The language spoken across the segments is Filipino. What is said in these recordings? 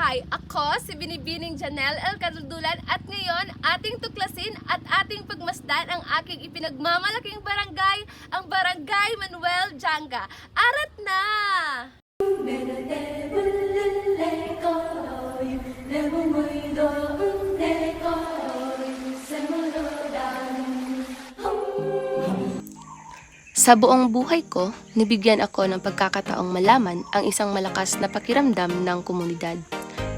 Hi! Ako si Binibining Janelle L. Kaduldulan at ngayon ating tuklasin at ating pagmasdan ang aking ipinagmamalaking barangay, ang Barangay Manuel Janga. Arat na! Sa buong buhay ko, nabigyan ako ng pagkakataong malaman ang isang malakas na pakiramdam ng komunidad.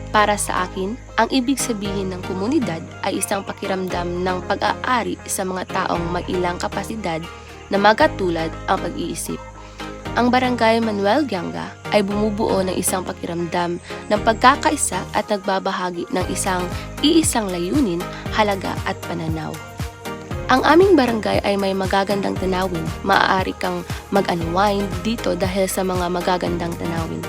Para sa akin, ang ibig sabihin ng komunidad ay isang pakiramdam ng pag-aari sa mga taong may ilang kapasidad na magkatulad ang pag-iisip. Ang Barangay Manuel Janga ay bumubuo ng isang pakiramdam ng pagkakaisa at nagbabahagi ng iisang layunin, halaga at pananaw. Ang aming barangay ay may magagandang tanawin. Maaari kang mag-unwind dito dahil sa mga magagandang tanawin.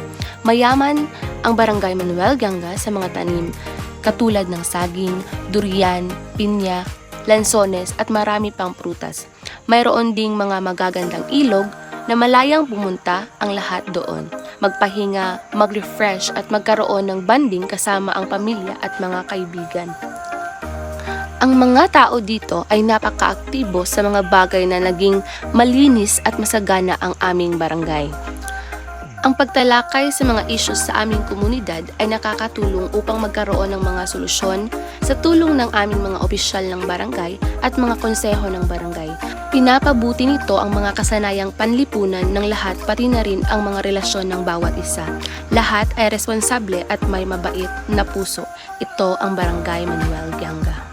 Mayaman ang Barangay Manuel Janga sa mga tanim katulad ng saging, durian, pinya, lansones at marami pang prutas. Mayroon ding mga magagandang ilog na malayang pumunta ang lahat doon. Magpahinga, mag-refresh at magkaroon ng bonding kasama ang pamilya at mga kaibigan. Ang mga tao dito ay napaka-aktibo sa mga bagay na naging malinis at masagana ang aming barangay. Ang pagtalakay sa mga issues sa aming komunidad ay nakakatulong upang magkaroon ng mga solusyon sa tulong ng aming mga opisyal ng barangay at mga konseho ng barangay. Pinapabuti nito ang mga kasanayang panlipunan ng lahat pati na rin ang mga relasyon ng bawat isa. Lahat ay responsable at may mabait na puso. Ito ang Barangay Manuel Janga.